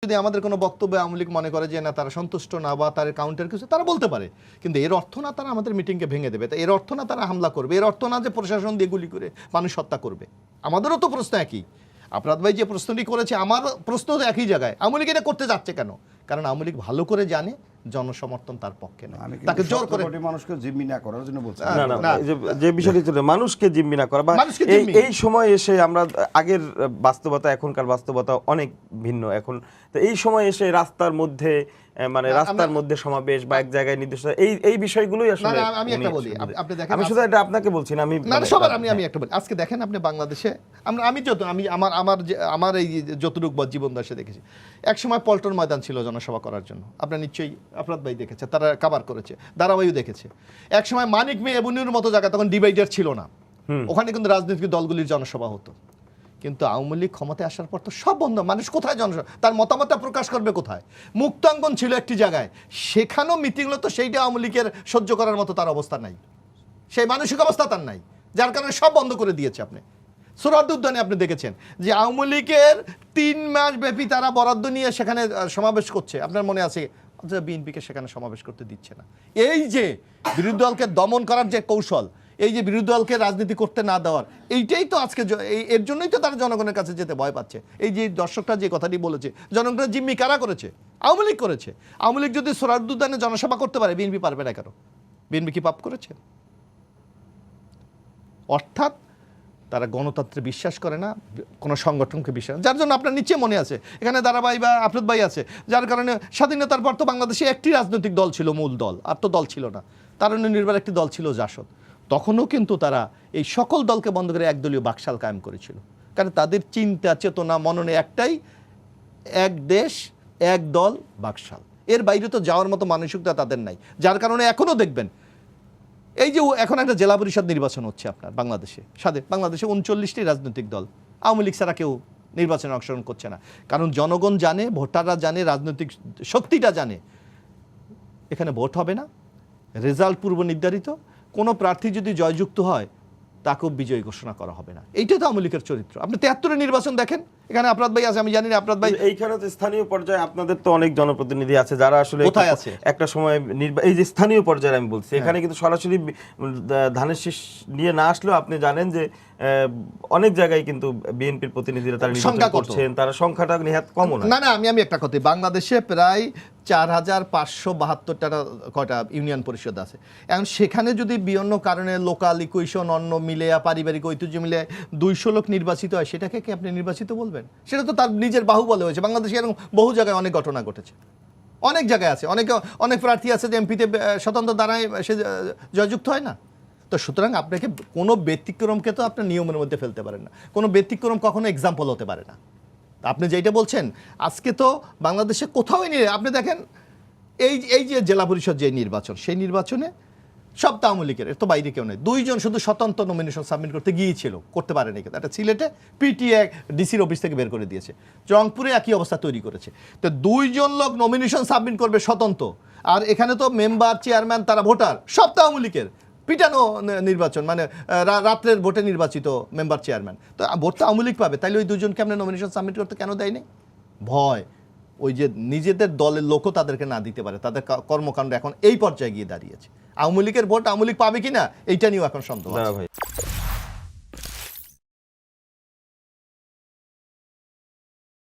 যদি আমাদের কোনো বক্তব্যে আওয়ামী লীগ মনে করে যে না তারা সন্তুষ্ট না বা তার কাউন্টার কিছু তারা বলতে পারে, কিন্তু এর অর্থ না তারা আমাদের মিটিংকে ভেঙে দেবে, এর অর্থ না তারা হামলা করবে, এর অর্থ না যে প্রশাসন দিয়ে গুলি করে মানুষ হত্যা করবে। আমাদেরও তো প্রশ্ন একই, আপনার ভাই যে প্রশ্নটি করেছে আমার প্রশ্ন তো একই জায়গায়, আওয়ামী লীগ এটা করতে যাচ্ছে কেন? কারণ আওয়ামী লীগ ভালো করে জানে জনসমর্থন তার পক্ষে না, তাকে জোর করে মানুষকে জিম্মি না করার জন্য বলছি না, যে বিষয়টি ছিল মানুষকে জিম্মি না করা বা এই সময় এসে আমরা আগের বাস্তবতা এখনকার বাস্তবতা অনেক ভিন্ন এখন, তো এই সময় এসে রাস্তার মধ্যে মানে রাস্তার মধ্যে সমাবেশ বা এক জায়গায় নির্দিষ্ট এই বিষয়গুলোই আসলে আমি একটা বলি, আপনি দেখেন আমি শুধু এটা আপনাকে বলছি না, আমি না সবার আমি একটা বলি, আজকে দেখেন আপনি বাংলাদেশে আমার এই যতটুকু জীবন দশে দেখেছি, একসময় পল্টন ময়দান ছিল জনসভা করার জন্য, আপনার নিশ্চয়ই আপনার ভাই দেখেছে, তারা কাভার করেছে, ধারাবাহিক দেখেছে। একসময় মানিক মে এভিনিউর মতো জায়গা তখন ডিভাইডার ছিল না, ওখানে কিন্তু রাজনৈতিক দলগুলির জনসভা হতো, কিন্তু আওয়ামী লীগ ক্ষমতায় আসার পর তো সব বন্ধ। মানুষ কোথায় জনসভা, তার মতামতটা প্রকাশ করবে কোথায়? মুক্তাঙ্গন ছিল একটি জায়গায়, সেখানেও মিটিং হলো, তো সেইটা আওয়ামী লীগের সহ্য করার মতো তার অবস্থা নাই, সেই মানসিক অবস্থা তার নাই, যার কারণে সব বন্ধ করে দিয়েছে। আপনি সোহরাওয়ার্দী উদ্যানে আপনি দেখেছেন যে আওয়ামী লীগের 3 মাস ব্যাপী তারা বরাদ্দ নিয়ে সেখানে সমাবেশ করছে, আপনার মনে আছে? বিএনপিকে সেখানে সমাবেশ করতে দিচ্ছে না। এই যে বিরোধী দলকে দমন করার যে কৌশল, এই যে বিরোধী দলকে রাজনীতি করতে না দেওয়ার, এইটাই তো আজকে এর জন্যই তো তারা জনগণের কাছে যেতে ভয় পাচ্ছে। এই যে দর্শকরা যে কথাটি বলেছে, জনগণের জিম্মি কারা করেছে? আওয়ামী লীগ করেছে। আওয়ামী লীগ যদি সোহরাওয়ার্দী উদ্যানে জনসভা করতে পারে, বিএনপি পারবে না কেন? বিএনপি কি পাপ করেছে? অর্থাৎ তারা গণতন্ত্রে বিশ্বাস করে না, কোনো সংগঠনকে বিশ্বাস, যার জন্য আপনার নিচে মনে আছে এখানে দারাভাই বা আফরোজ ভাই আছে, যার কারণে স্বাধীনতার পর তো বাংলাদেশে একটি রাজনৈতিক দল ছিল, মূল দল, আর তো দল ছিল না, তার নির্ভর একটি দল ছিল জাসদ। তখনও কিন্তু তারা এই সকল দলকে বন্ধ করে একদলীয় বাকশাল কায়েম করেছিল, কারণ তাদের চিন্তা চেতনা মননে একটাই, এক দেশ এক দল বাকশাল, এর বাইরে তো যাওয়ার মতো মানসিকতা তাদের নাই। যার কারণে এখনও দেখবেন এই যে এখন একটা জেলা পরিষদ নির্বাচন হচ্ছে আপনার বাংলাদেশে, বাংলাদেশে 39টি রাজনৈতিক দল, আওয়ামী লীগ ছাড়া কেউ নির্বাচনে অংশগ্রহণ করছে না, কারণ জনগণ জানে, ভোটাররা জানে, রাজনৈতিক শক্তিটা জানে এখানে ভোট হবে না, রেজাল্ট পূর্ব নির্ধারিত, কোনো প্রার্থী যদি জয়যুক্ত হয় তাকেও বিজয়ী ঘোষণা করা হবে না। এইটাই তো আওয়ামী লীগের চরিত্র। আপনি 73-এর নির্বাচন দেখেন, এখানে আপনার ভাই আছে, আমি জানি না আপনার ভাই এইখানে তো স্থানীয় পর্যায়ে আপনাদের তো অনেক জনপ্রতিনিধি আছে যারা আসলে কোথায় আছে একটা সময় এই যে স্থানীয় পর্যায়ে আমি বলছি, এখানে কিন্তু সরাসরি ধানের শীষ নিয়ে না আসলেও আপনি জানেন যে অনেক জায়গায় কিন্তু বিএনপির প্রতিনিধিরা তারা নির্বাচন করছেন, তারা সংখ্যাটা নিহাত কম না। না আমি একটা কথা, বাংলাদেশে প্রায় 4572টা কয়টা ইউনিয়ন পরিষদ আছে, এখন সেখানে যদি বিভিন্ন কারণে লোকাল ইকুয়েশন অন্য মিলে পারিবারিক ঐতিহ্য মিলে 200 লোক নির্বাচিত হয়, সেটাকে কি আপনি নির্বাচিত বলবেন? সেটা তো তার নিজের বাহুবলে হয়েছে। বাংলাদেশে এরকম বহু জায়গায় অনেক ঘটনা ঘটেছে, অনেক জায়গায় আছে, অনেক প্রার্থী আছে যে এমপিতে স্বতন্ত্র দ্বারাই সে জয়যুক্ত হয় না। তো সুতরাং আপনাকে কোনো ব্যতিক্রমকে তো আপনার নিয়মের মধ্যে ফেলতে পারেন না, কোনো ব্যতিক্রম কখনো এক্সাম্পল হতে পারে না। আপনি যেটা বলছেন আজকে তো বাংলাদেশে কোথাও নিয়ে আপনি দেখেন এই যে জেলা পরিষদ যে নির্বাচন, সেই নির্বাচনে সব আওয়ামী লীগের, এর তো বাইরে কেউ নেই, 2 জন শুধু স্বতন্ত্র নমিনেশন সাবমিট করতে গিয়েছিল, করতে পারেনি, কিন্তু একটা সিলেটে পিটিএ ডিসির অফিস থেকে বের করে দিয়েছে, রংপুরে একই অবস্থা তৈরি করেছে। তো 2 জন লোক নমিনেশন সাবমিট করবে স্বতন্ত্র, আর এখানে তো মেম্বার চেয়ারম্যান তারা ভোটার, সব আওয়ামী লীগের, পিটানো নির্বাচন, মানে রাত্রের ভোটে নির্বাচিত মেম্বার চেয়ারম্যান, তো ভোট তো আওয়ামী লীগ পাবে, তাইলে ওই 2 জনকে আপনি নমিনেশন সাবমিট করতে কেন দেয়নি? ভয়, ওই যে নিজেদের দলের লোকও তাদেরকে না দিতে পারে, তাদের কর্মকাণ্ড এখন এই পর্যায়ে গিয়ে দাঁড়িয়েছে। আওয়ামী লীগের ভোট আওয়ামী লীগ পাবে কিনা এইটা নিয়েও এখন সন্দেহ আছে।